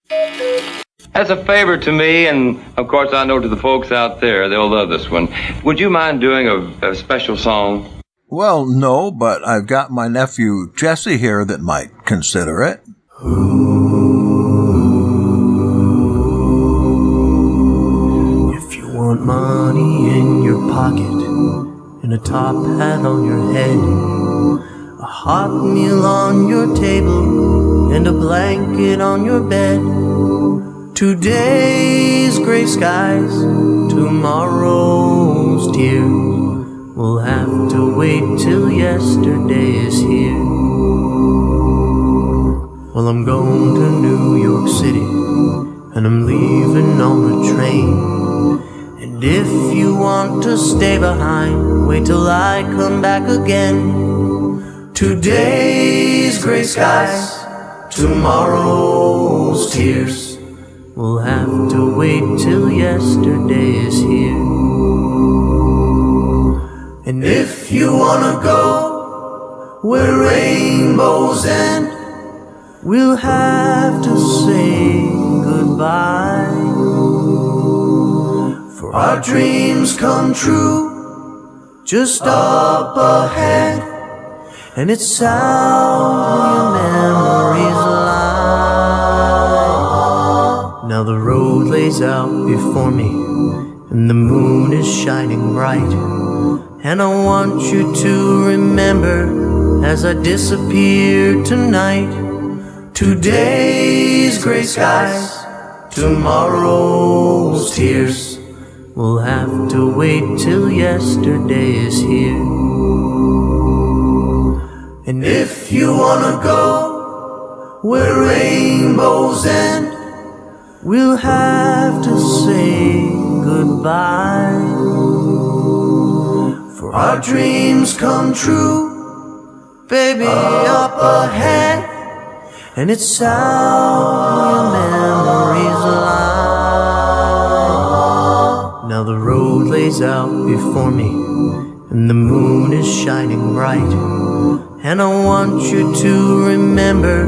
As a favor to me, and of course I know to the folks out there, they'll love this one. Would you mind doing a special song? Well, no, but I've got my nephew Jesse here that might consider it. If you want money in your pocket and a top hat on your head, a hot meal on your table and a blanket on your bed, today's gray skies, tomorrow's tears, we'll have to wait till yesterday is here. Well, I'm going to New York City, and I'm leaving on the train. And if you want to stay behind, wait till I come back again. Today's gray skies, tomorrow's tears, we'll have to wait till yesterday is here. And if you wanna go where rainbows end, we'll have to say goodbye. For our dreams come true just up ahead, and it's how your memories lie. Now the road lays out before me, and the moon is shining bright, and I want you to remember as I disappear tonight. Today's gray skies, tomorrow's tears, we'll have to wait till yesterday is here. And if you wanna go where rainbows end, we'll have to say goodbye. For our dreams come true, baby, up ahead, and it's how your memories lie. Now the road lays out before me, and the moon is shining bright, and I want you to remember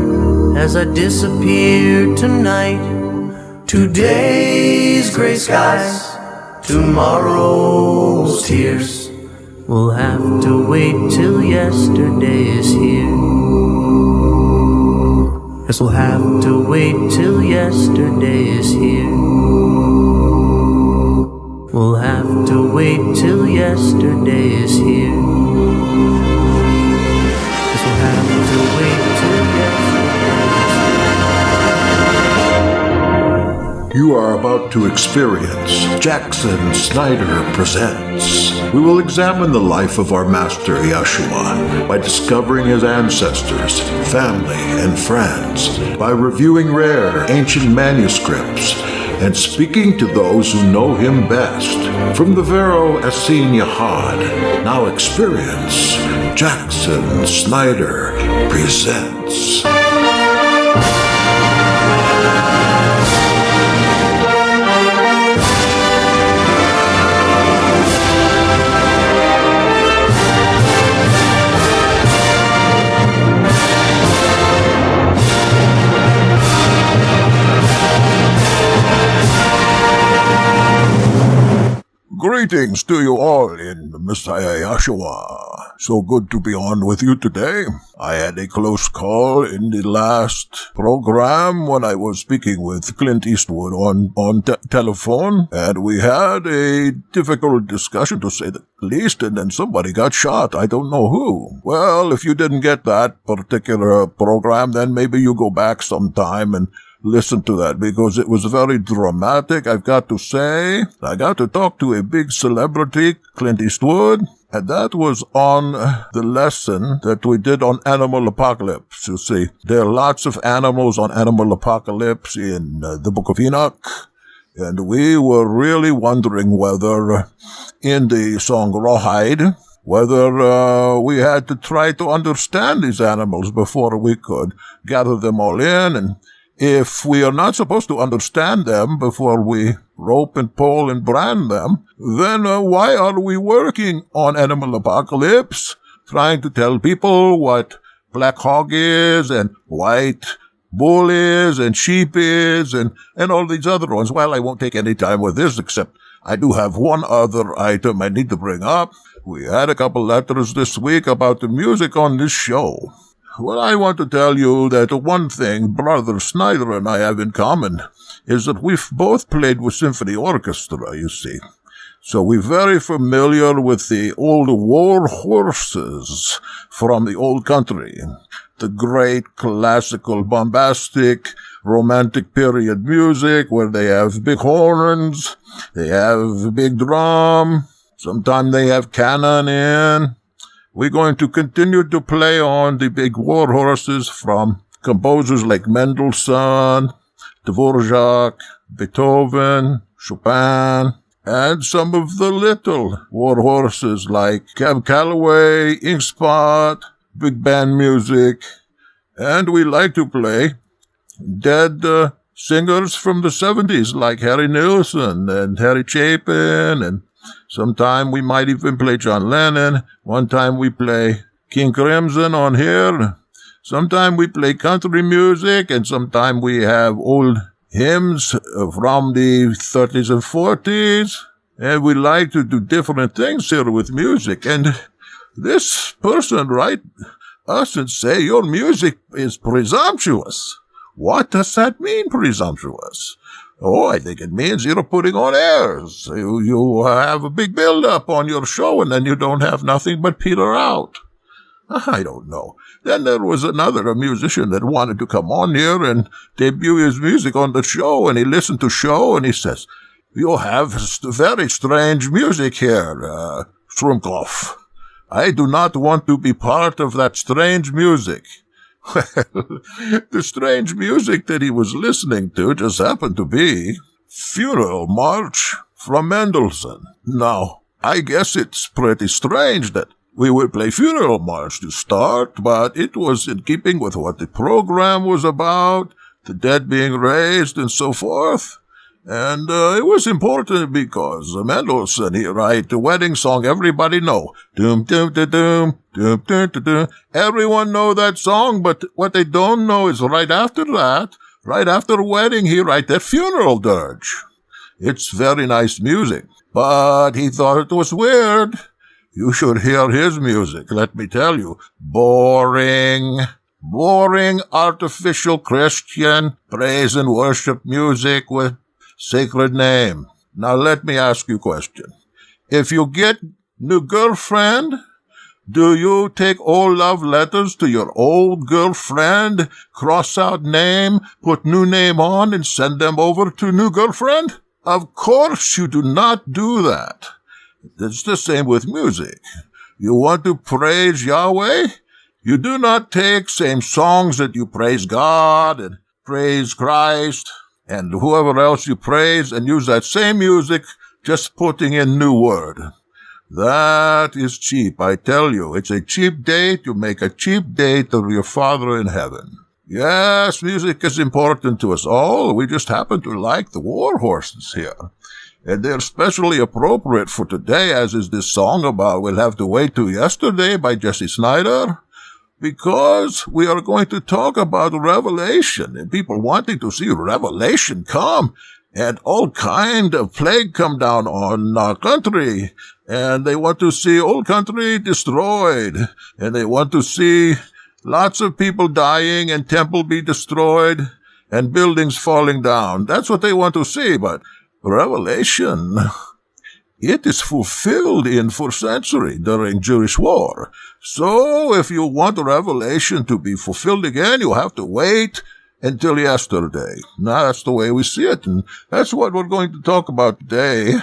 as I disappear tonight. Today's gray skies, tomorrow's tears, we'll have to wait till yesterday is here. Yes, we'll have to wait till yesterday is here. We'll have to wait till yesterday is here. Yes, we'll have to wait till yesterday is here. You are about to experience Jackson Snyder Presents. We will examine the life of our master Yeshua by discovering his ancestors, family, and friends, by reviewing rare ancient manuscripts, and speaking to those who know him best. From the Vero Essene Yahad, now experience Jackson Snyder Presents. Greetings to you all in the Messiah Yeshua. So good to be on with you today. I had a close call in the last program when I was speaking with Clint Eastwood on telephone, and we had a difficult discussion, to say the least, and then somebody got shot. I don't know who. Well, if you didn't get that particular program, then maybe you go back sometime and listen to that, because it was very dramatic. I've got to say, I got to talk to a big celebrity, Clint Eastwood, and that was on the lesson that we did on Animal Apocalypse. You see, there are lots of animals on Animal Apocalypse in the Book of Enoch, and we were really wondering whether in the song Rawhide, whether we had to try to understand these animals before we could gather them all in, and if we are not supposed to understand them before we rope and pull and brand them, then why are we working on Animal Apocalypse, trying to tell people what Black Hog is and white Bullies and Sheepies and all these other ones. Well, I won't take any time with this, except I do have one other item I need to bring up. We had a couple letters this week about the music on this show. Well, I want to tell you that one thing Brother Snyder and I have in common is that we've both played with symphony orchestra, you see. So we're very familiar with the old war horses from the old country. The great classical, bombastic, romantic period music where they have big horns, they have a big drum, sometimes they have cannon in. We're going to continue to play on the big war horses from composers like Mendelssohn, Dvorak, Beethoven, Chopin, and some of the little war horses like Cab Calloway, Ink Spot, big band music. And we like to play dead singers from the 70s like Harry Nilsson and Harry Chapin, and sometime we might even play John Lennon. One time we play King Crimson on here. Sometime we play country music, and sometime we have old hymns from the 30s and 40s. And we like to do different things here with music. And this person write us and say your music is presumptuous. What does that mean, presumptuous? Oh, I think it means you're putting on airs. You have a big build-up on your show, and then you don't have nothing but peter out. I don't know. Then there was a musician that wanted to come on here and debut his music on the show, and he listened to show, and he says, "You have very strange music here, Schruumkoff. I do not want to be part of that strange music." Well, the strange music that he was listening to just happened to be Funeral March from Mendelssohn. Now, I guess it's pretty strange that we would play Funeral March to start, but it was in keeping with what the program was about, the dead being raised and so forth. And it was important because Mendelssohn, he write the wedding song everybody know. Doom, doom, da, doom, doom, doom, da, doom. Everyone know that song, but what they don't know is right after that, right after the wedding, he write that funeral dirge. It's very nice music, but he thought it was weird. You should hear his music, let me tell you. Boring, artificial Christian praise and worship music with sacred name. Now let me ask you a question. If you get new girlfriend, do you take all love letters to your old girlfriend, cross out name, put new name on, and send them over to new girlfriend? Of course you do not do that. It's the same with music. You want to praise Yahweh? You do not take same songs that you praise God and praise Christ and whoever else you praise, and use that same music, just putting in new word. That is cheap, I tell you. It's a cheap date. You make a cheap date of your Father in heaven. Yes, music is important to us all. We just happen to like the war horses here. And they're especially appropriate for today, as is this song about We'll Have to Wait Till Yesterday by Jesse Snyder. Because we are going to talk about Revelation, and people wanting to see Revelation come, and all kind of plague come down on our country, and they want to see old country destroyed, and they want to see lots of people dying, and temple be destroyed, and buildings falling down. That's what they want to see, but Revelation, it is fulfilled in 4th century during Jewish war. So if you want Revelation to be fulfilled again, you have to wait until yesterday. Now that's the way we see it, and that's what we're going to talk about today.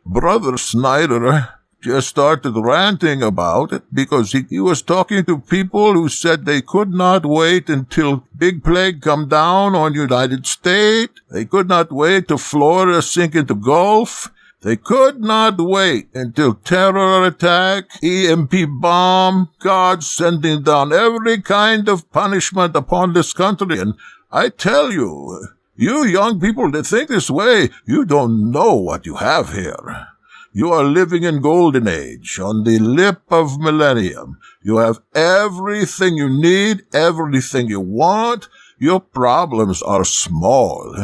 Brother Snyder just started ranting about it because he was talking to people who said they could not wait until big plague come down on United States. They could not wait till Florida sink into Gulf. They could not wait until terror attack, EMP bomb, God sending down every kind of punishment upon this country. And I tell you, you young people that think this way, you don't know what you have here. You are living in golden age, on the lip of millennium. You have everything you need, everything you want. Your problems are small.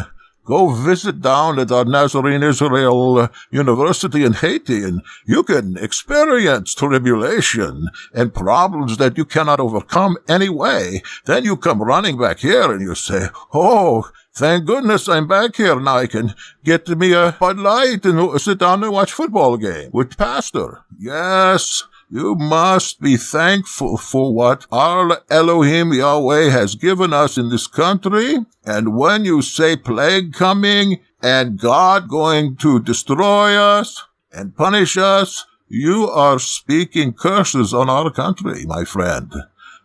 Go visit down at our Nazarene Israel University in Haiti, and you can experience tribulation and problems that you cannot overcome anyway. Then you come running back here and you say, oh, thank goodness I'm back here. Now I can get me a Bud Light and sit down and watch football game with Pastor. Yes, you must be thankful for what our Elohim Yahweh has given us in this country. And when you say plague coming and God going to destroy us and punish us, you are speaking curses on our country, my friend.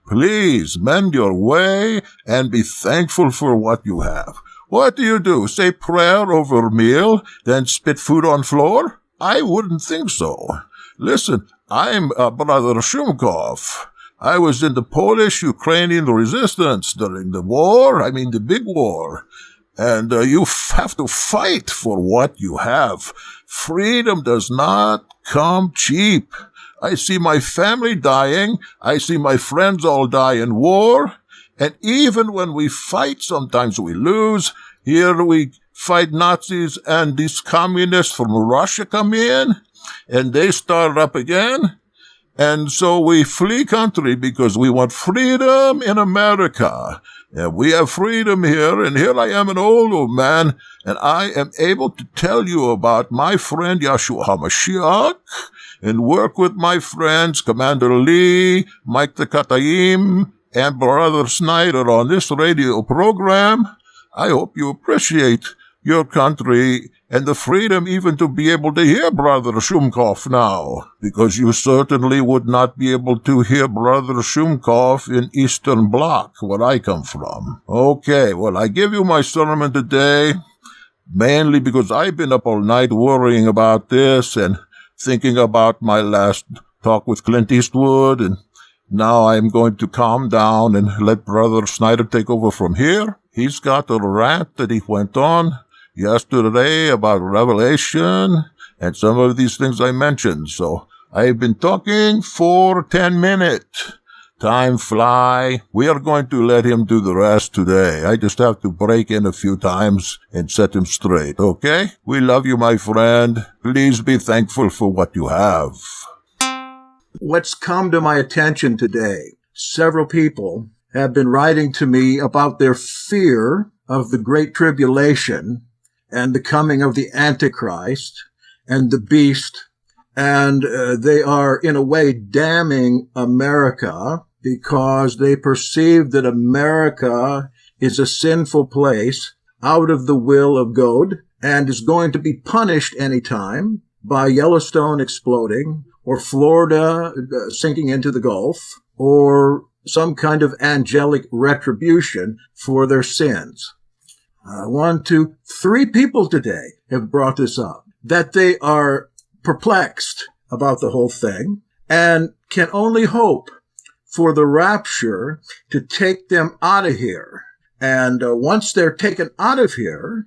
Please mend your way and be thankful for what you have. What do? Say prayer over a meal, then spit food on floor? I wouldn't think so. Listen, I'm Brother Schruumkoff. I was in the Polish-Ukrainian resistance during the war, the big war. And you have to fight for what you have. Freedom does not come cheap. I see my family dying. I see my friends all die in war. And even when we fight, sometimes we lose. Here we fight Nazis and these communists from Russia come in. And they start up again. And so we flee country because we want freedom in America. And we have freedom here. And here I am, an old man. And I am able to tell you about my friend Yahshua HaMashiach and work with my friends, Commander Lee, Mike the Katayim, and Brother Snyder on this radio program. I hope you appreciate your country and the freedom even to be able to hear Brother Schruumkoff now, because you certainly would not be able to hear Brother Schruumkoff in Eastern Bloc, where I come from. Okay, well, I give you my sermon today, mainly because I've been up all night worrying about this and thinking about my last talk with Clint Eastwood, and now I'm going to calm down and let Brother Snyder take over from here. He's got a rant that he went on yesterday about Revelation and some of these things I mentioned. So I've been talking for 10 minutes. Time fly. We are going to let him do the rest today. I just have to break in a few times and set him straight, okay? We love you, my friend. Please be thankful for what you have. What's come to my attention today, several people have been writing to me about their fear of the Great Tribulation and the coming of the Antichrist and the beast. And they are, in a way, damning America because they perceive that America is a sinful place out of the will of God and is going to be punished anytime by Yellowstone exploding or Florida sinking into the Gulf or some kind of angelic retribution for their sins. 3 people today have brought this up, that they are perplexed about the whole thing and can only hope for the rapture to take them out of here. And once they're taken out of here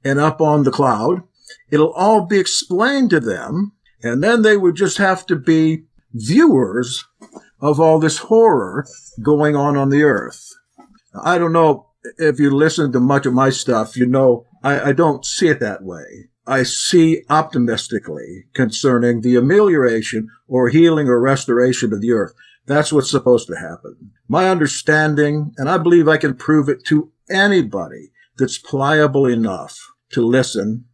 and up on the cloud, it'll all be explained to them, and then they would just have to be viewers of all this horror going on the earth. I don't know if you listen to much of my stuff, you know I don't see it that way. I see optimistically concerning the amelioration or healing or restoration of the earth. That's what's supposed to happen. My understanding, and I believe I can prove it to anybody that's pliable enough to listen,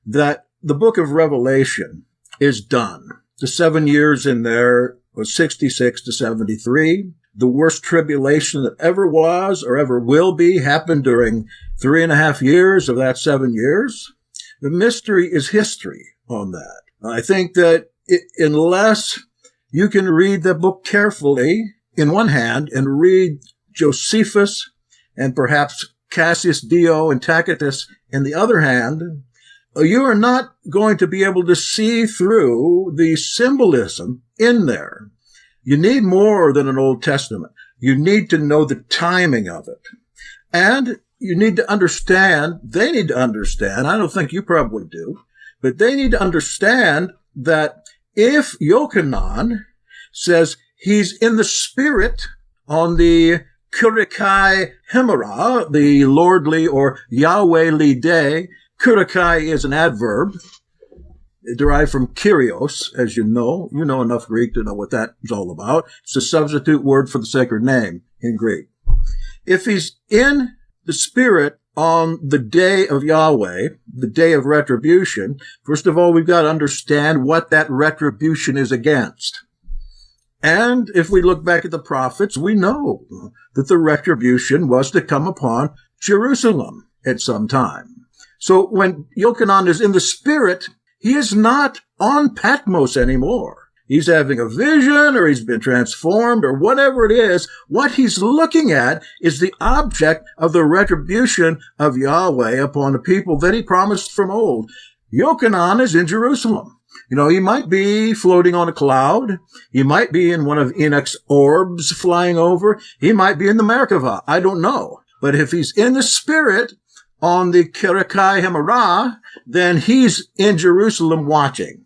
that the book of Revelation is done. The 7 years in there was 66 to 73. The worst tribulation that ever was or ever will be happened during 3.5 years of that 7 years. The mystery is history on that. I think that unless you can read the book carefully in one hand and read Josephus and perhaps Cassius Dio and Tacitus in the other hand, you are not going to be able to see through the symbolism in there. You need more than an Old Testament. You need to know the timing of it. And you need to understand, they need to understand, I don't think you probably do, but they need to understand that if Yochanan says he's in the spirit on the Kurikai Hemera, the lordly or Yahwehly day. Kurikai is an adverb derived from Kyrios, as you know. You know enough Greek to know what that is all about. It's a substitute word for the sacred name in Greek. If he's in the spirit on the day of Yahweh, the day of retribution, first of all, we've got to understand what that retribution is against. And if we look back at the prophets, we know that the retribution was to come upon Jerusalem at some time. So when Yochanan is in the spirit, he is not on Patmos anymore. He's having a vision, or he's been transformed, or whatever it is. What he's looking at is the object of the retribution of Yahweh upon the people that he promised from old. Yochanan is in Jerusalem. You know, he might be floating on a cloud. He might be in one of Enoch's orbs flying over. He might be in the Merkava. I don't know. But if he's in the spirit on the Kurikai Hemera, then he's in Jerusalem watching.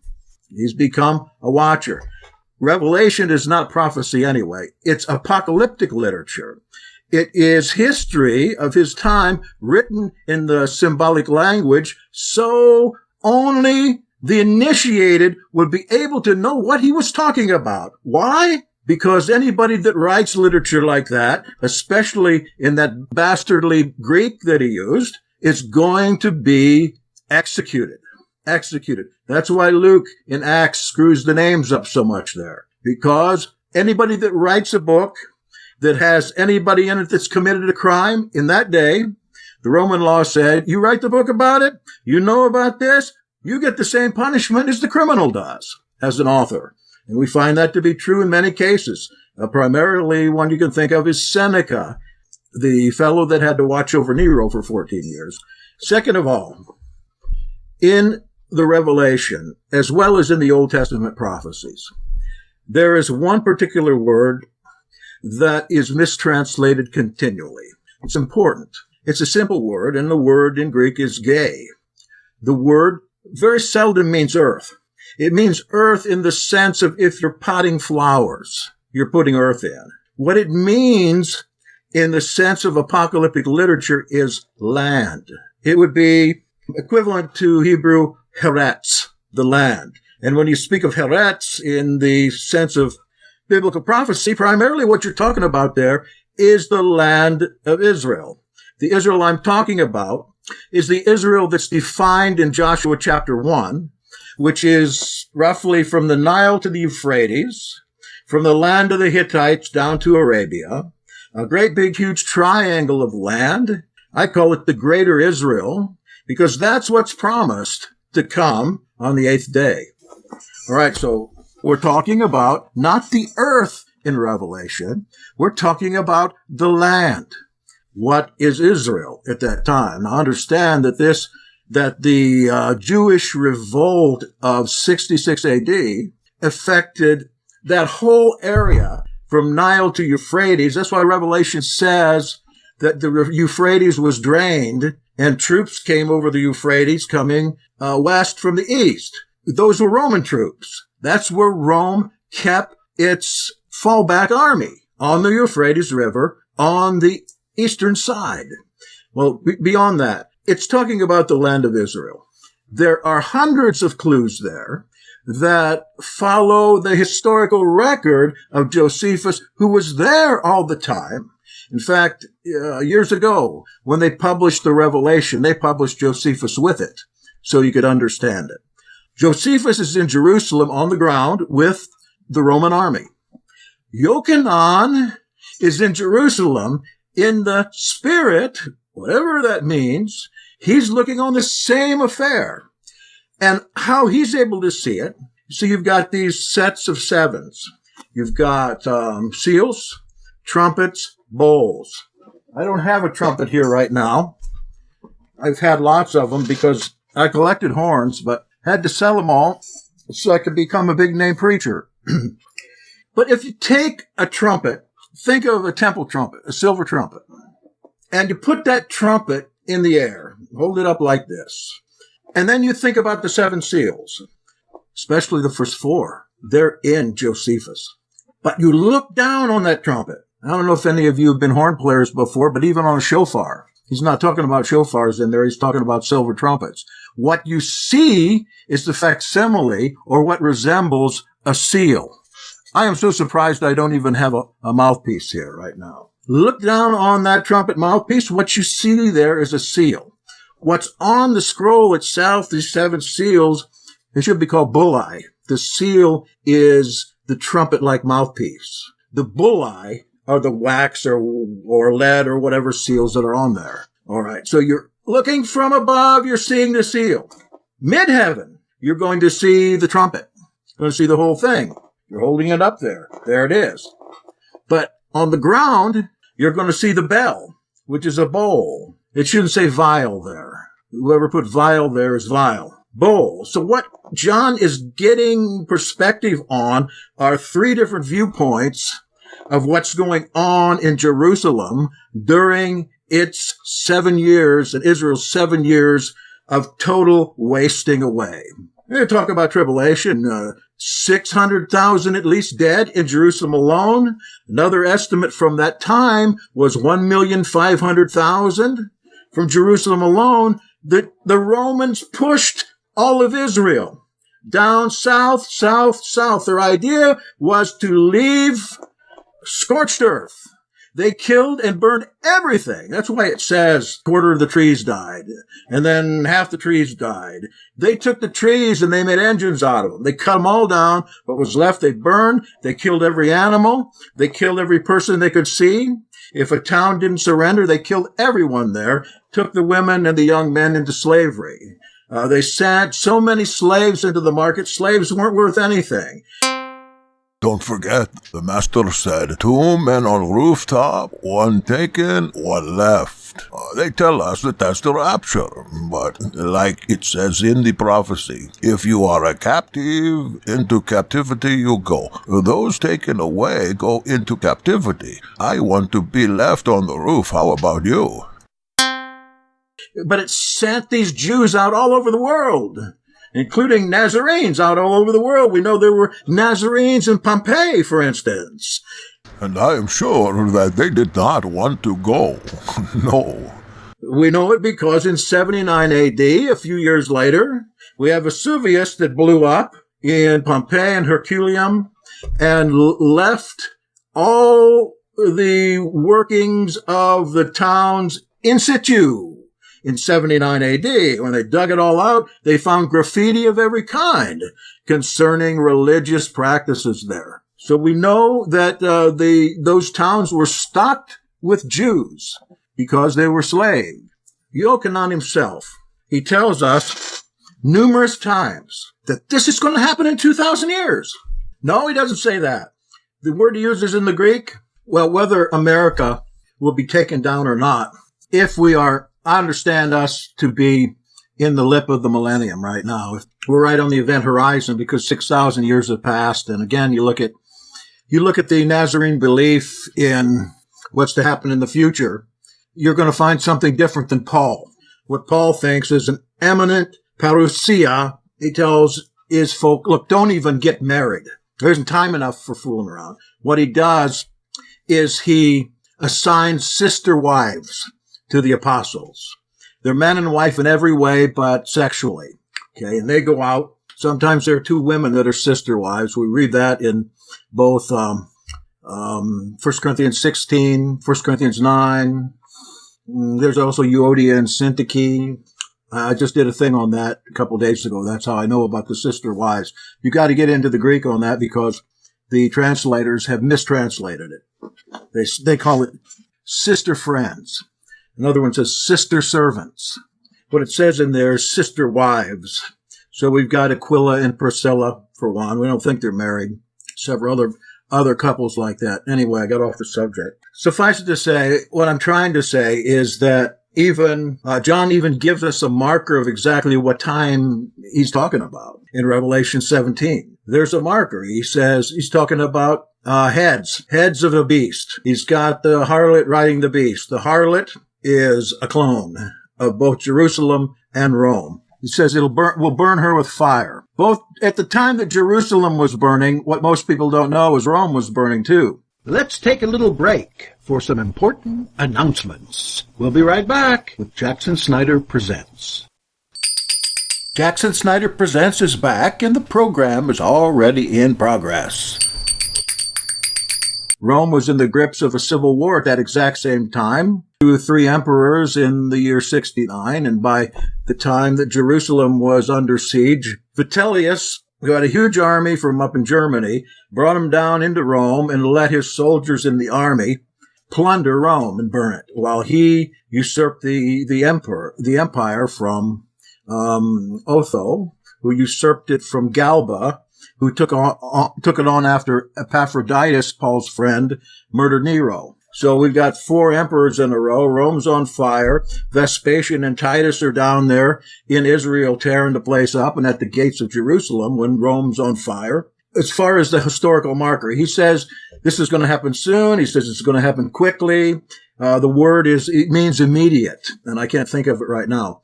He's become a watcher. Revelation is not prophecy anyway. It's apocalyptic literature. It is history of his time written in the symbolic language, so only the initiated would be able to know what he was talking about. Why? Because anybody that writes literature like that, especially in that bastardly Greek that he used, is going to be executed. That's why Luke in Acts screws the names up so much there. Because anybody that writes a book that has anybody in it that's committed a crime in that day, the Roman law said, you write the book about it, you know about this, you get the same punishment as the criminal does as an author. And we find that to be true in many cases. Primarily one you can think of is Seneca, the fellow that had to watch over Nero for 14 years. Second of all, in the Revelation, as well as in the Old Testament prophecies, there is one particular word that is mistranslated continually. It's important. It's a simple word, and the word in Greek is gay. The word very seldom means earth. It means earth in the sense of if you're potting flowers, you're putting earth in. What it means in the sense of apocalyptic literature is land. It would be equivalent to Hebrew Heretz, the land. And when you speak of Heretz in the sense of biblical prophecy, primarily what you're talking about there is the land of Israel. The Israel I'm talking about is the Israel that's defined in Joshua chapter 1, which is roughly from the Nile to the Euphrates, from the land of the Hittites down to Arabia, a great big huge triangle of land. I call it the Greater Israel, because that's what's promised to come on the 8th day. All right, so we're talking about not the earth in Revelation. We're talking about the land. What is Israel at that time? Now understand that the Jewish revolt of 66 AD affected that whole area from Nile to Euphrates. That's why Revelation says that the Euphrates was drained and troops came over the Euphrates coming west from the east. Those were Roman troops. That's where Rome kept its fallback army, on the Euphrates River, on the eastern side. Well, beyond that, it's talking about the land of Israel. There are hundreds of clues there that follow the historical record of Josephus, who was there all the time. In fact, years ago, when they published the Revelation, they published Josephus with it, so you could understand it. Josephus is in Jerusalem on the ground with the Roman army. Yochanan is in Jerusalem in the spirit, whatever that means. He's looking on the same affair. And how he's able to see it, so you've got these sets of sevens. You've got seals, trumpets, bowls. I don't have a trumpet here right now. I've had lots of them because I collected horns, but had to sell them all so I could become a big name preacher. But if you take a trumpet, think of a temple trumpet, a silver trumpet, and you put that trumpet in the air, hold it up like this, and then you think about the seven seals, especially the first four. They're in Josephus. But you look down on that trumpet, I don't know if any of you have been horn players before, but even on a shofar, he's not talking about shofars in there. He's talking about silver trumpets. What you see is the facsimile, or what resembles a seal. I am so surprised I don't even have a mouthpiece here right now. Look down on that trumpet mouthpiece. What you see there is a seal. What's on the scroll itself, these 7 seals, it should be called bullae. The seal is the trumpet-like mouthpiece. The bullae are the wax or lead or whatever seals that are on there. All right. So you're looking from above, you're seeing the seal. Mid-heaven, you're going to see the trumpet. You're going to see the whole thing. You're holding it up there. There it is. But on the ground, you're going to see the bell, which is a bowl. It shouldn't say vial there. Whoever put vial there is vile. Bowl. So what John is getting perspective on are 3 different viewpoints of what's going on in Jerusalem during its 7 years, and Israel's 7 years of total wasting away. We're going to talk about tribulation. 600,000 at least dead in Jerusalem alone. Another estimate from that time was 1,500,000 from Jerusalem alone. The Romans pushed all of Israel down south. Their idea was to leave scorched earth. They killed and burned everything. That's why it says a quarter of the trees died, and then half the trees died. They took the trees and they made engines out of them. They cut them all down. What was left, they burned. They killed every animal. They killed every person they could see. If a town didn't surrender, they killed everyone there, took the women and the young men into slavery. They sent so many slaves into the market. Slaves weren't worth anything. Don't forget, the master said, 2 men on rooftop, 1 taken, 1 left. They tell us that that's the rapture, but like it says in the prophecy, if you are a captive, into captivity you go. Those taken away go into captivity. I want to be left on the roof. How about you? But it sent these Jews out all over the world, including Nazarenes out all over the world. We know there were Nazarenes in Pompeii, for instance. And I am sure that they did not want to go. No. We know it because in 79 AD, a few years later, we have Vesuvius that blew up in Pompeii and Herculaneum and left all the workings of the towns in situ. In 79 AD, when they dug it all out, they found graffiti of every kind concerning religious practices there. So we know that those towns were stocked with Jews because they were slaves. Yochanan himself, he tells us numerous times that this is going to happen in 2,000 years. No, he doesn't say that. The word he uses in the Greek, well, whether America will be taken down or not, if we are, I understand us to be in the lip of the millennium right now. If we're right on the event horizon because 6,000 years have passed. And again, you look at the Nazarene belief in what's to happen in the future. You're going to find something different than Paul. What Paul thinks is an eminent parousia. He tells his folk, look, don't even get married. There isn't time enough for fooling around. What he does is he assigns sister wives to the apostles. They're man and wife in every way, but sexually. Okay. And they go out. Sometimes there are 2 women that are sister wives. We read that in both, 1 Corinthians 16, 1 Corinthians 9. There's also Euodia and Syntyche. I just did a thing on that a couple of days ago. That's how I know about the sister wives. You got to get into the Greek on that because the translators have mistranslated it. They call it sister friends. Another one says sister servants. What it says in there is sister wives. So we've got Aquila and Priscilla for one. We don't think they're married. Several other couples like that. Anyway, I got off the subject. Suffice it to say, what I'm trying to say is that even John even gives us a marker of exactly what time he's talking about in Revelation 17. There's a marker. He says he's talking about heads of the beast. He's got the harlot riding the beast. The harlot is a clone of both Jerusalem and Rome. He says we'll burn her with fire. Both at the time that Jerusalem was burning, what most people don't know is Rome was burning too. Let's take a little break for some important announcements. We'll be right back with Jackson Snyder Presents. Jackson Snyder Presents is back, and the program is already in progress. Rome was in the grips of a civil war at that exact same time. 2 or 3 emperors in the year 69, and by the time that Jerusalem was under siege, Vitellius, who had a huge army from up in Germany, brought him down into Rome and let his soldiers in the army plunder Rome and burn it, while he usurped the empire from Otho, who usurped it from Galba, who took it on after Epaphroditus, Paul's friend, murdered Nero. So we've got 4 emperors in a row. Rome's on fire. Vespasian and Titus are down there in Israel tearing the place up and at the gates of Jerusalem when Rome's on fire. As far as the historical marker, he says this is going to happen soon. He says it's going to happen quickly. The word it means immediate, and I can't think of it right now.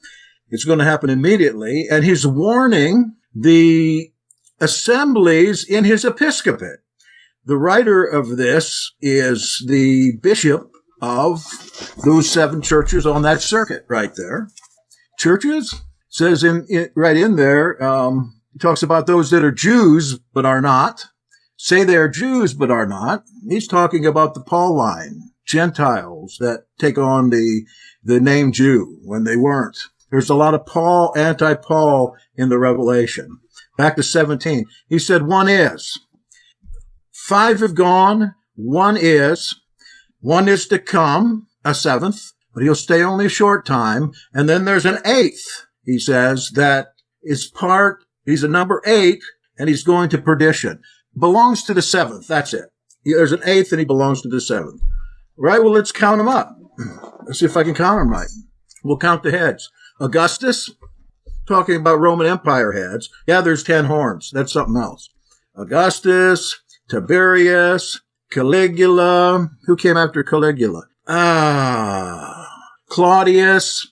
It's going to happen immediately, and he's warning the assemblies in his episcopate. The writer of this is the bishop of those 7 churches on that circuit right there. Churches says right in there, he talks about those that are Jews but are not, say they are Jews but are not. He's talking about the Pauline Gentiles that take on the name Jew when they weren't. There's a lot of anti-Paul in the Revelation. Back to 17. He said, 1 is. 5 have gone, 1 is to come, a 7th, but he'll stay only a short time. And then there's an 8th, he says, that is he's a number 8, and he's going to perdition. Belongs to the 7th, that's it. There's an 8th, and he belongs to the 7th. Right, well, let's count them up. Let's see if I can count them right. We'll count the heads. Augustus, talking about Roman Empire heads. Yeah, there's 10 horns. That's something else. Augustus, Tiberius, Caligula. Who came after Caligula? Claudius.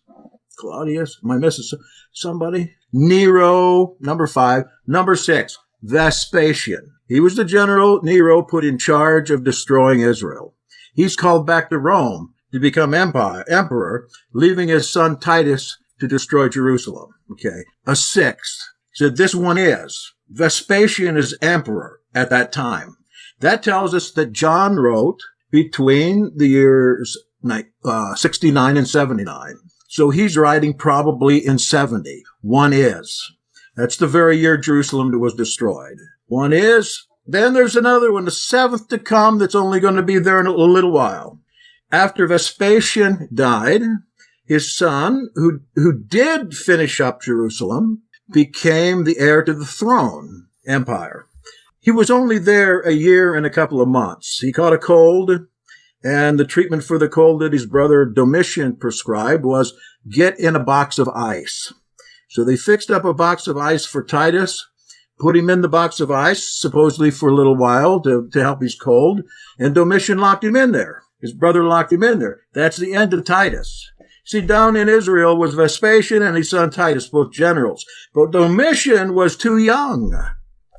Am I missing somebody? Nero, number 5. Number 6, Vespasian. He was the general Nero put in charge of destroying Israel. He's called back to Rome to become emperor, leaving his son Titus to destroy Jerusalem. Okay. A 6th. So this one is. Vespasian is emperor at that time. That tells us that John wrote between the years 69 and 79. So he's writing probably in 70. 1 is. That's the very year Jerusalem was destroyed. 1 is. Then there's another one, the 7th to come, that's only going to be there in a little while. After Vespasian died, his son, who did finish up Jerusalem, became the heir to the throne empire. He was only there a year and a couple of months. He caught a cold, and the treatment for the cold that his brother Domitian prescribed was get in a box of ice. So they fixed up a box of ice for Titus, put him in the box of ice, supposedly for a little while to help his cold, and Domitian locked him in there. His brother locked him in there. That's the end of Titus. See, down in Israel was Vespasian and his son Titus, both generals. But Domitian was too young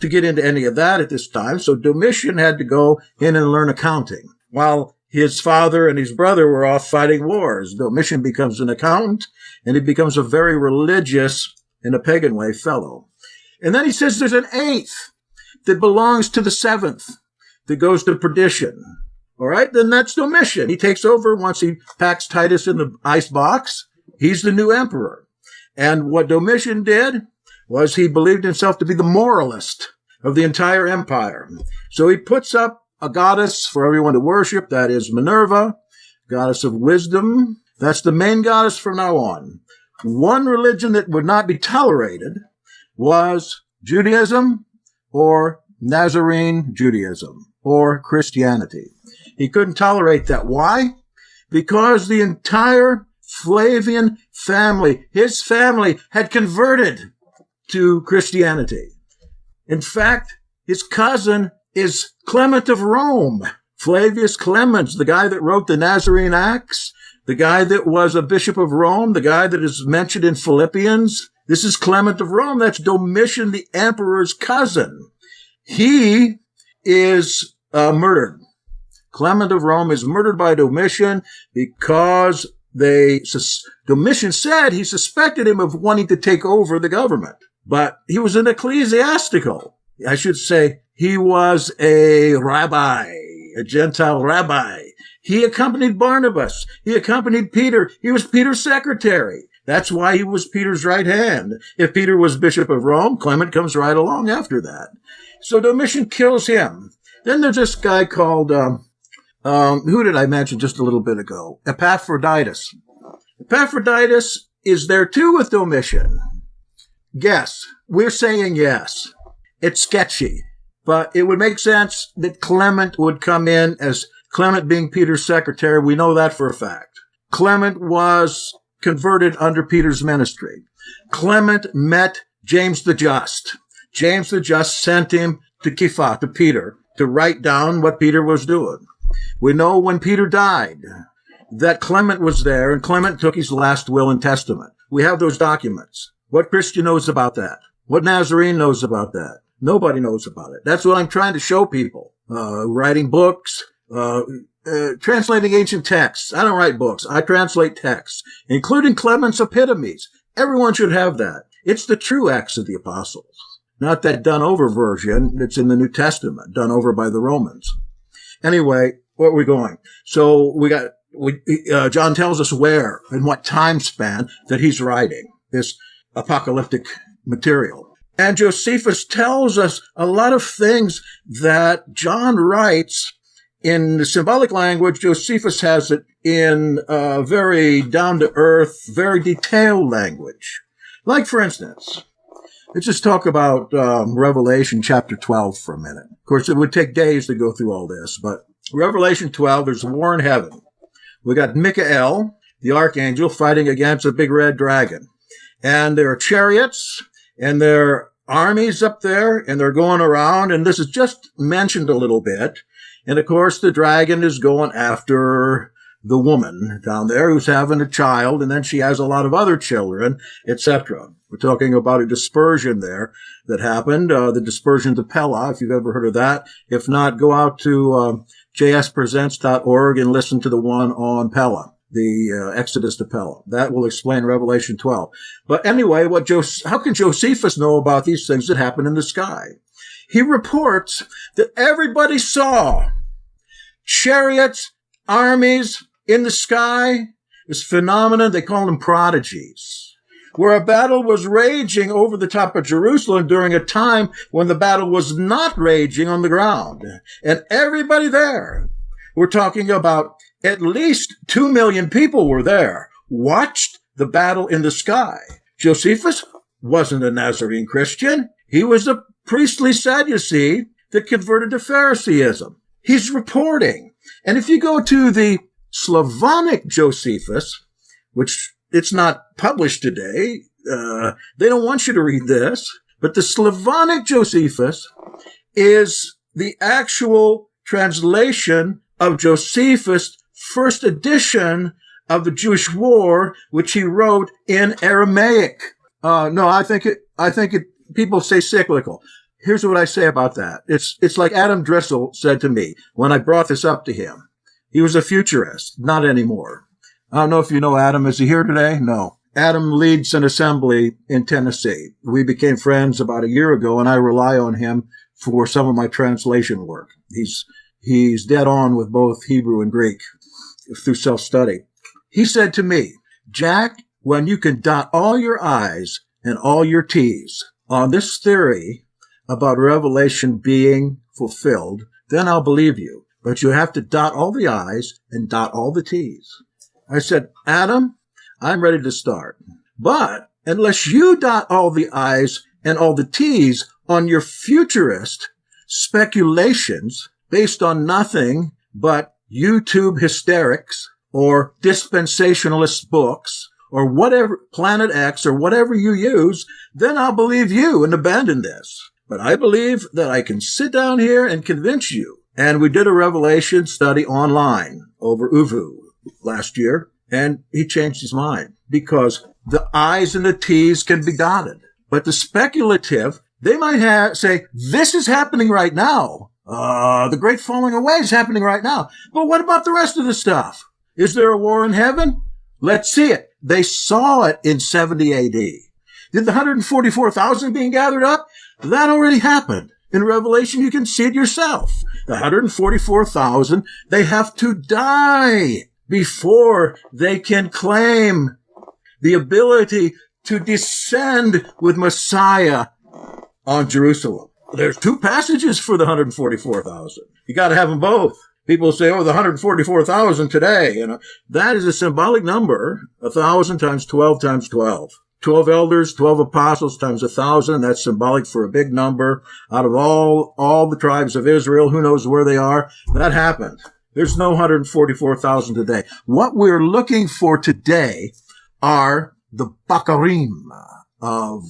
to get into any of that at this time, so Domitian had to go in and learn accounting, while his father and his brother were off fighting wars. Domitian becomes an accountant, and he becomes a very religious, in a pagan way, fellow. And then he says there's an 8th that belongs to the 7th that goes to perdition. All right, then that's Domitian. He takes over once he packs Titus in the ice box. He's the new emperor. And what Domitian did was he believed himself to be the moralist of the entire empire. So he puts up a goddess for everyone to worship. That is Minerva, goddess of wisdom. That's the main goddess from now on. One religion that would not be tolerated was Judaism or Nazarene Judaism or Christianity. He couldn't tolerate that. Why? Because the entire Flavian family, his family, had converted to Christianity. In fact, his cousin is Clement of Rome, Flavius Clemens, the guy that wrote the Nazarene Acts, the guy that was a bishop of Rome, the guy that is mentioned in Philippians. This is Clement of Rome. That's Domitian, the emperor's cousin. He is murdered. Clement of Rome is murdered by Domitian because Domitian said he suspected him of wanting to take over the government. But he was an ecclesiastical. I should say he was a rabbi, a Gentile rabbi. He accompanied Barnabas. He accompanied Peter. He was Peter's secretary. That's why he was Peter's right hand. If Peter was Bishop of Rome, Clement comes right along after that. So Domitian kills him. Then there's this guy called, who did I mention just a little bit ago? Epaphroditus. Epaphroditus is there too with Domitian. Guess. We're saying yes. It's sketchy. But it would make sense that Clement would come in as Clement being Peter's secretary. We know that for a fact. Clement was converted under Peter's ministry. Clement met James the Just. James the Just sent him to Kepha, to Peter, to write down what Peter was doing. We know when Peter died that Clement was there, and Clement took his last will and testament. We have those documents. What Christian knows about that? What Nazarene knows about that? Nobody knows about it. That's what I'm trying to show people. Writing books, translating ancient texts. I don't write books. I translate texts, including Clement's epitomes. Everyone should have that. It's the true Acts of the Apostles, not that done-over version that's in the New Testament, done over by the Romans. Anyway, where are we going? So John tells us where and what time span that he's writing this apocalyptic material. And Josephus tells us a lot of things that John writes in the symbolic language. Josephus has it in very down-to-earth, very detailed language. Like, for instance, let's just talk about Revelation chapter 12 for a minute. Of course, it would take days to go through all this, but Revelation 12, there's a war in heaven. We got Michael, the archangel, fighting against a big red dragon. And there are chariots, and there are armies up there, and they're going around, and this is just mentioned a little bit. And, of course, the dragon is going after the woman down there who's having a child, and then she has a lot of other children, etc. We're talking about a dispersion there that happened, the dispersion to Pella, if you've ever heard of that. If not, go out to jspresents.org and listen to the one on Pella, the Exodus to Pella. That will explain Revelation 12. But anyway, how can Josephus know about these things that happen in the sky? He reports that everybody saw chariots, armies in the sky. This phenomenon, they call them prodigies, where a battle was raging over the top of Jerusalem during a time when the battle was not raging on the ground. And everybody there, we're talking about at least 2 million people were there, watched the battle in the sky. Josephus wasn't a Nazarene Christian. He was a priestly Sadducee that converted to Phariseeism. He's reporting. And if you go to the Slavonic Josephus, which it's not published today, they don't want you to read this, but the Slavonic Josephus is the actual translation of Josephus' first edition of the Jewish War, which he wrote in Aramaic. No, I think it, people say cyclical. Here's what I say about that. It's like Adam Dressel said to me when I brought this up to him. He was a futurist, not anymore. I don't know if you know Adam. Is he here today? No. Adam leads an assembly in Tennessee. We became friends about a year ago, and I rely on him for some of my translation work. He's dead on with both Hebrew and Greek through self-study. He said to me, Jack, when you can dot all your I's and all your T's on this theory about Revelation being fulfilled, then I'll believe you. But you have to dot all the I's and dot all the T's. I said, Adam, I'm ready to start. But unless you dot all the I's and all the T's on your futurist speculations based on nothing but YouTube hysterics or dispensationalist books or whatever, Planet X or whatever you use, then I'll believe you and abandon this. But I believe that I can sit down here and convince you. And we did a Revelation study online over Uvu last year, and he changed his mind because the I's and the T's can be dotted. But the speculative, they might say, this is happening right now. The great falling away is happening right now. But what about the rest of the stuff? Is there a war in heaven? Let's see it. They saw it in 70 AD. Did the 144,000 being gathered up? That already happened. In Revelation, you can see it yourself. The 144,000, they have to die before they can claim the ability to descend with Messiah on Jerusalem. There's two passages for the 144,000. You got to have them both. People say, oh, the 144,000 today. That is a symbolic number. 1,000 times 12 times 12. 12 elders, 12 apostles times 1,000. That's symbolic for a big number. Out of all the tribes of Israel, who knows where they are? That happened. There's no 144,000 today. What we're looking for today are the Bakarim of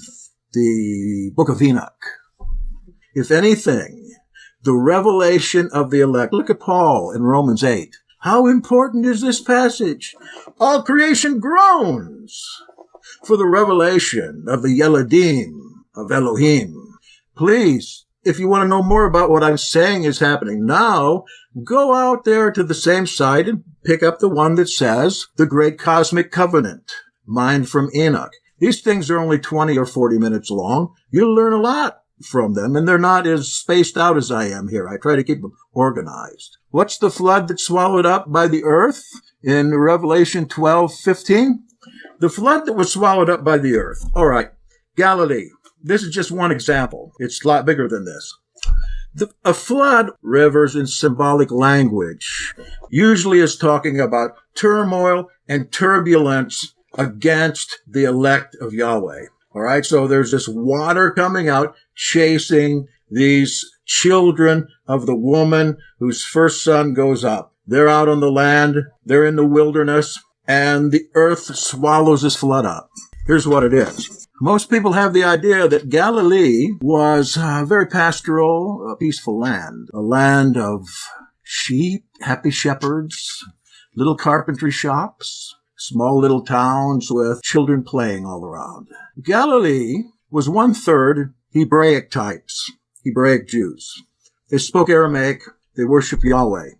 the Book of Enoch. If anything, the revelation of the elect. Look at Paul in Romans 8. How important is this passage? All creation groans for the revelation of the Yeladim of Elohim. Please, if you want to know more about what I'm saying is happening now, go out there to the same site and pick up the one that says the Great Cosmic Covenant, mined from Enoch. These things are only 20 or 40 minutes long. You'll learn a lot from them, and they're not as spaced out as I am here. I try to keep them organized. What's the flood that's swallowed up by the earth in Revelation 12:15? The flood that was swallowed up by the earth. All right, Galilee. This is just one example. It's a lot bigger than this. A flood, rivers in symbolic language, usually is talking about turmoil and turbulence against the elect of Yahweh. All right, so there's this water coming out, chasing these children of the woman whose first son goes up. They're out on the land, they're in the wilderness, and the earth swallows this flood up. Here's what it is. Most people have the idea that Galilee was a very pastoral, a peaceful land, a land of sheep, happy shepherds, little carpentry shops, small little towns with children playing all around. Galilee was 1/3 Hebraic types, Hebraic Jews. They spoke Aramaic. They worshiped Yahweh.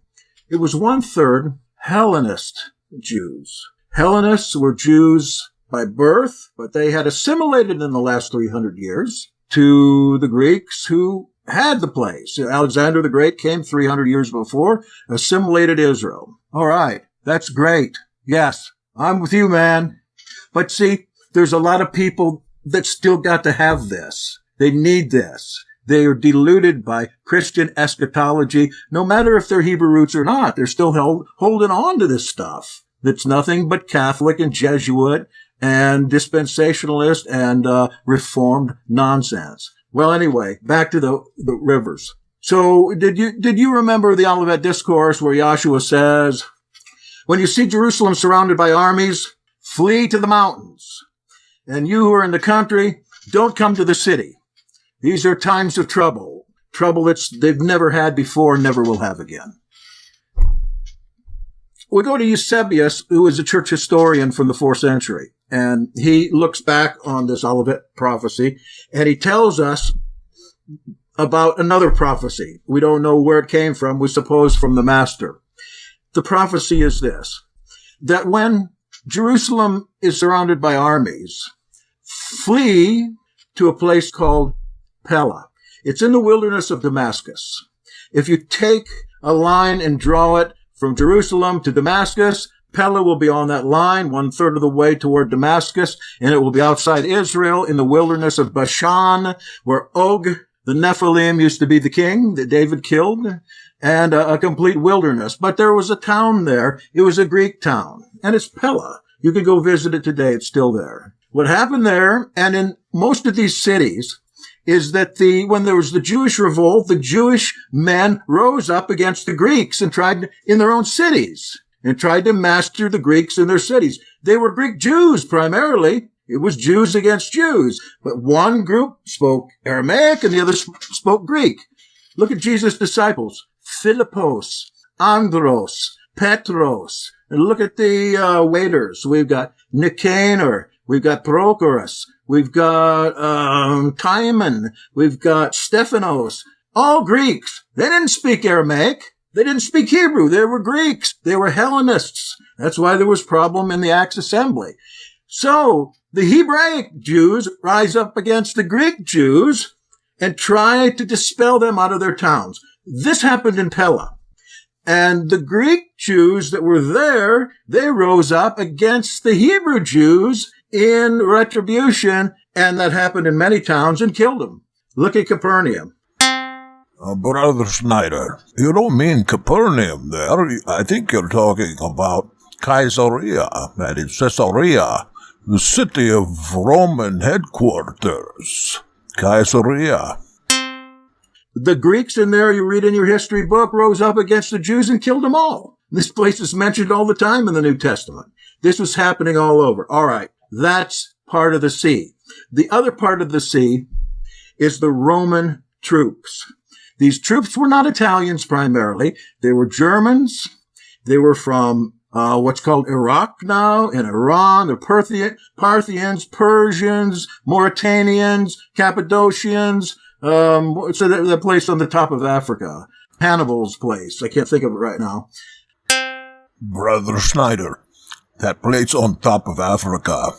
It was 1/3 Hellenist Jews. Hellenists were Jews by birth, but they had assimilated in the last 300 years to the Greeks who had the place. Alexander the Great came 300 years before, assimilated Israel. All right, that's great. Yes, I'm with you, man. But see, there's a lot of people that still got to have this. They need this. They are deluded by Christian eschatology. No matter if they're Hebrew roots or not, they're still holding on to this stuff. That's nothing but Catholic and Jesuit and dispensationalist and reformed nonsense. Well, anyway, back to the rivers. So did you remember the Olivet Discourse where Yahshua says, when you see Jerusalem surrounded by armies, flee to the mountains. And you who are in the country, don't come to the city. These are times of trouble. Trouble they've never had before and never will have again. We go to Eusebius, who is a church historian from the 4th century. And he looks back on this Olivet prophecy, and he tells us about another prophecy. We don't know where it came from. We suppose from the master. The prophecy is this, that when Jerusalem is surrounded by armies, flee to a place called Pella. It's in the wilderness of Damascus. If you take a line and draw it from Jerusalem to Damascus, Pella will be on that line 1/3 of the way toward Damascus, and it will be outside Israel in the wilderness of Bashan, where Og, the Nephilim, used to be the king that David killed, and a complete wilderness. But there was a town there. It was a Greek town, and it's Pella. You can go visit it today. It's still there. What happened there, and in most of these cities, is that when there was the Jewish revolt, the Jewish men rose up against the Greeks and tried in their own cities and tried to master the Greeks in their cities. They were Greek Jews primarily. It was Jews against Jews. But one group spoke Aramaic and the other spoke Greek. Look at Jesus' disciples. Philippos, Andros, Petros. And look at the waiters. We've got Nicanor. We've got Prochorus. We've got Timon. We've got Stephanos. All Greeks. They didn't speak Aramaic. They didn't speak Hebrew. They were Greeks. They were Hellenists. That's why there was problem in the Acts Assembly. So the Hebraic Jews rise up against the Greek Jews and try to dispel them out of their towns. This happened in Pella. And the Greek Jews that were there, they rose up against the Hebrew Jews in retribution, and that happened in many towns and killed them. Look at Capernaum. Brother Snyder, you don't mean Capernaum there. I think you're talking about Caesarea, that is Caesarea, the city of Roman headquarters. Caesarea. The Greeks in there, you read in your history book, rose up against the Jews and killed them all. This place is mentioned all the time in the New Testament. This was happening all over. All right, that's part of the sea. The other part of the sea is the Roman troops. These troops were not Italians primarily. They were Germans. They were from what's called Iraq now, and Iran, the Parthians, Persians, Mauritanians, Cappadocians, so the place on the top of Africa. Hannibal's place. I can't think of it right now. Brother Snyder, that place on top of Africa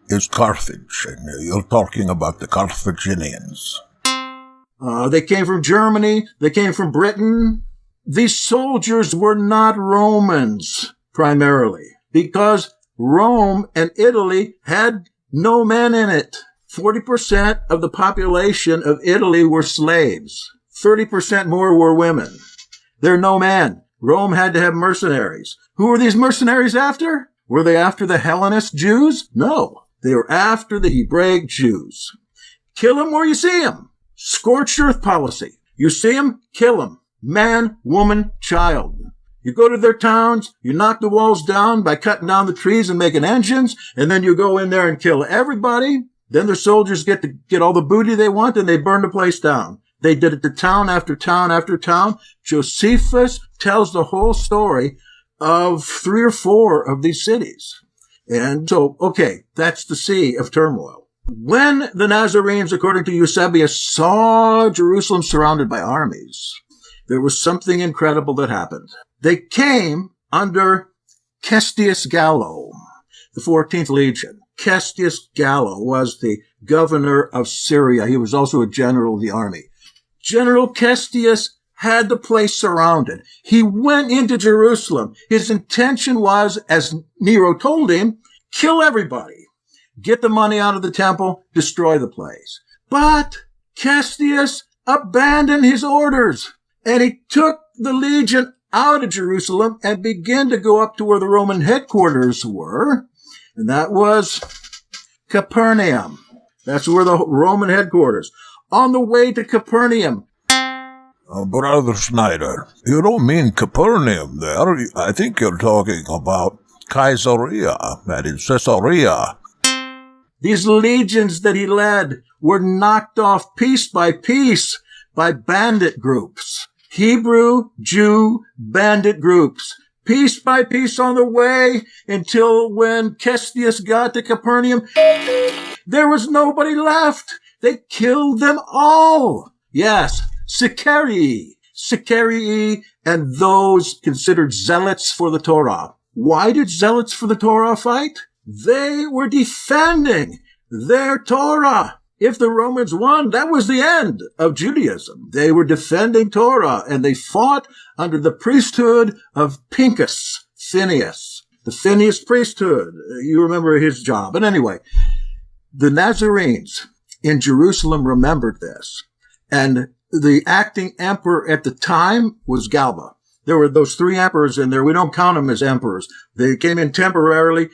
is Carthage, and you're talking about the Carthaginians. They came from Germany. They came from Britain. These soldiers were not Romans, primarily, because Rome and Italy had no men in it. 40% of the population of Italy were slaves. 30% more were women. There are no men. Rome had to have mercenaries. Who were these mercenaries after? Were they after the Hellenist Jews? No. They were after the Hebraic Jews. Kill them where you see them. Scorched earth policy. You see them, kill them. Man, woman, child. You go to their towns, you knock the walls down by cutting down the trees and making engines, and then you go in there and kill everybody. Then the soldiers get all the booty they want, and they burn the place down. They did it to town after town after town. Josephus tells the whole story of 3 or 4 of these cities. And so, okay, that's the sea of turmoil. When the Nazarenes, according to Eusebius, saw Jerusalem surrounded by armies, there was something incredible that happened. They came under Cestius Gallo, the 14th Legion. Cestius Gallo was the governor of Syria. He was also a general of the army. General Cestius had the place surrounded. He went into Jerusalem. His intention was, as Nero told him, kill everybody. Get the money out of the temple, destroy the place. But Cestius abandoned his orders, and he took the legion out of Jerusalem and began to go up to where the Roman headquarters were, and that was Capernaum. That's where the Roman headquarters. On the way to Capernaum. Brother Snyder, you don't mean Capernaum there. I think you're talking about Caesarea, that is Caesarea. These legions that he led were knocked off piece by bandit groups. Hebrew, Jew, bandit groups. Piece by piece on the way until when Cestius got to Capernaum, there was nobody left. They killed them all. Yes, Sicarii, and those considered zealots for the Torah. Why did zealots for the Torah fight? They were defending their Torah. If the Romans won, that was the end of Judaism. They were defending Torah, and they fought under the priesthood of Phineas, the Phineas priesthood. You remember his job. But anyway, the Nazarenes in Jerusalem remembered this. And the acting emperor at the time was Galba. There were those 3 emperors in there. We don't count them as emperors. They came in temporarily.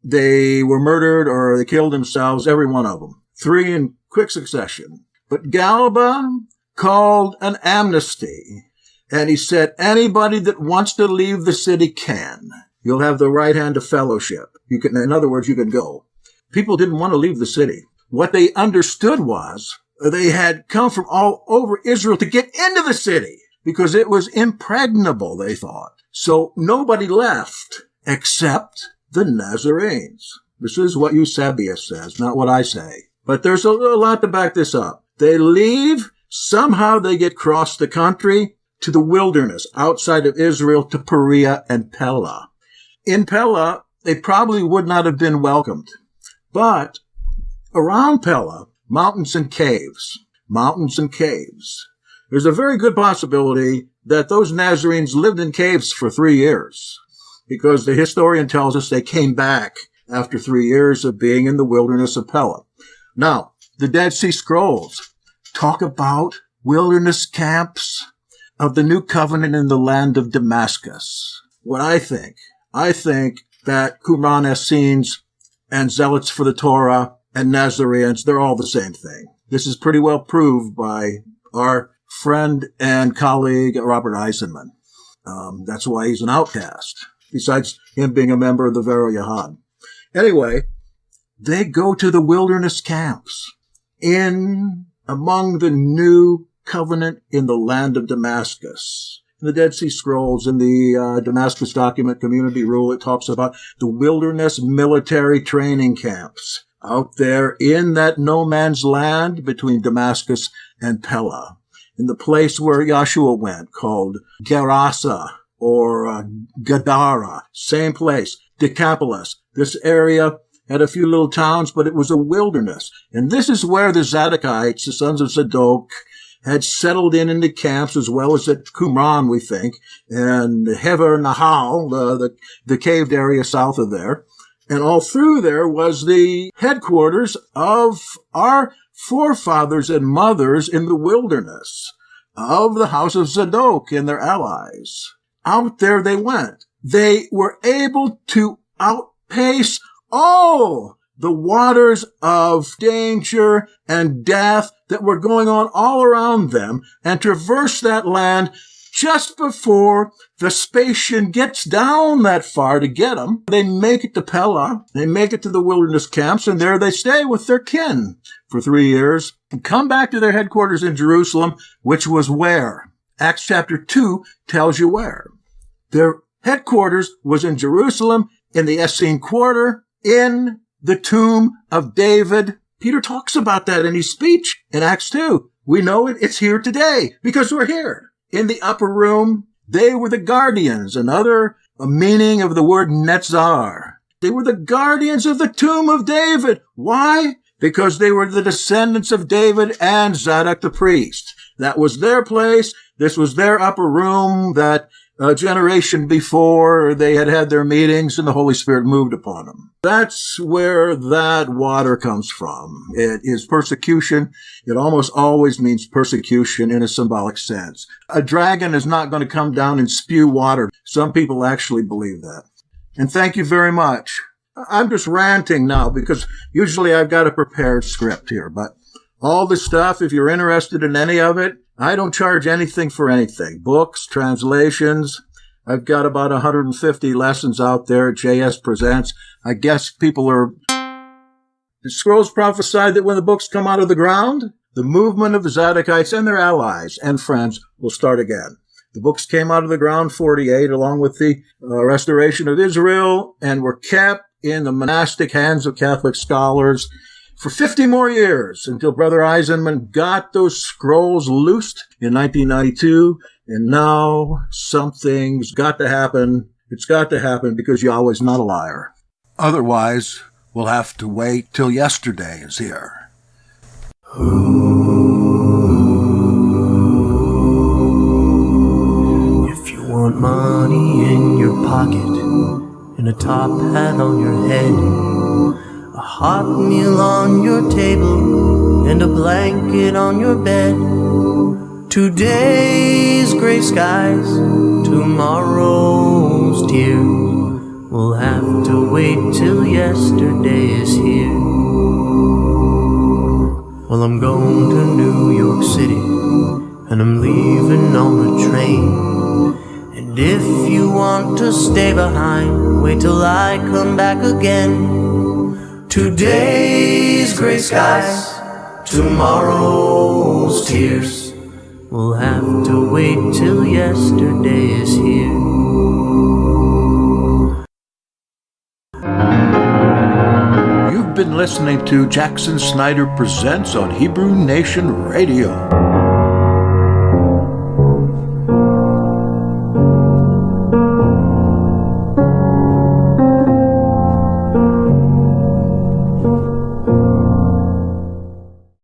They were murdered or they killed themselves, every one of them. 3 in quick succession. But Galba called an amnesty, and he said, anybody that wants to leave the city can. You'll have the right hand of fellowship. You can, in other words, you can go. People didn't want to leave the city. What they understood was they had come from all over Israel to get into the city because it was impregnable, they thought. So nobody left except the Nazarenes. This is what Eusebius says, not what I say. But there's a lot to back this up. They leave Somehow they get across the country to the wilderness outside of Israel to Perea and Pella. In Pella, they probably would not have been welcomed. But around Pella, mountains and caves. There's a very good possibility that those Nazarenes lived in caves for 3 years, because the historian tells us they came back after 3 years of being in the wilderness of Pella. Now, the Dead Sea Scrolls talk about wilderness camps of the New Covenant in the land of Damascus. What I think that Qumran Essenes and Zealots for the Torah and Nazareans, they're all the same thing. This is pretty well proved by our friend and colleague, Robert Eisenman. That's why he's an outcast, besides him being a member of the Vero Yahad. Anyway, they go to the wilderness camps among the New Covenant in the land of Damascus. In the Dead Sea Scrolls, in the Damascus Document Community Rule, it talks about the wilderness military training camps out there in that no man's land between Damascus and Pella, in the place where Yahshua went, called Gerasa or Gadara, same place, Decapolis. This area had a few little towns, but it was a wilderness. And this is where the Zadokites, the sons of Zadok, had settled in the camps, as well as at Qumran, we think, and Hever Nahal, the caved area south of there. And all through there was the headquarters of our forefathers and mothers in the wilderness, of the house of Zadok and their allies. Out there they went. They were able to outpace all the waters of danger and death that were going on all around them and traverse that land just before Vespasian gets down that far to get them. They make it to Pella. They make it to the wilderness camps, and there they stay with their kin for 3 years and come back to their headquarters in Jerusalem, which was where? Acts chapter 2 tells you where. Their headquarters was in Jerusalem, in the Essene quarter, in the tomb of David. Peter talks about that in his speech in Acts 2. We know it. It's here today because we're here. In the upper room, they were the guardians, another meaning of the word Netzar. They were the guardians of the tomb of David. Why? Because they were the descendants of David and Zadok the priest. That was their place. This was their upper room that a generation before they had their meetings and the Holy Spirit moved upon them. That's where that water comes from. It is persecution. It almost always means persecution in a symbolic sense. A dragon is not going to come down and spew water. Some people actually believe that. And thank you very much. I'm just ranting now because usually I've got a prepared script here, but all this stuff, if you're interested in any of it, I don't charge anything for anything. Books, translations. I've got about 150 lessons out there at JS Presents. I guess the scrolls prophesied that when the books come out of the ground, the movement of the Zadokites and their allies and friends will start again. The books came out of the ground 48 along with the restoration of Israel and were kept in the monastic hands of Catholic scholars for 50 more years until Brother Eisenman got those scrolls loosed in 1992. And now something's got to happen. It's got to happen because Yahweh's not a liar. Otherwise, we'll have to wait till yesterday is here. If you want money in your pocket and a top hat on your head, a hot meal on your table and a blanket on your bed. Today's gray skies, tomorrow's tears. We'll have to wait till yesterday is here. Well, I'm going to New York City and I'm leaving on a train. And if you want to stay behind, wait till I come back again. Today's gray skies, tomorrow's tears. We'll have to wait till yesterday is here. You've been listening to Jackson Snyder Presents on Hebrew Nation Radio.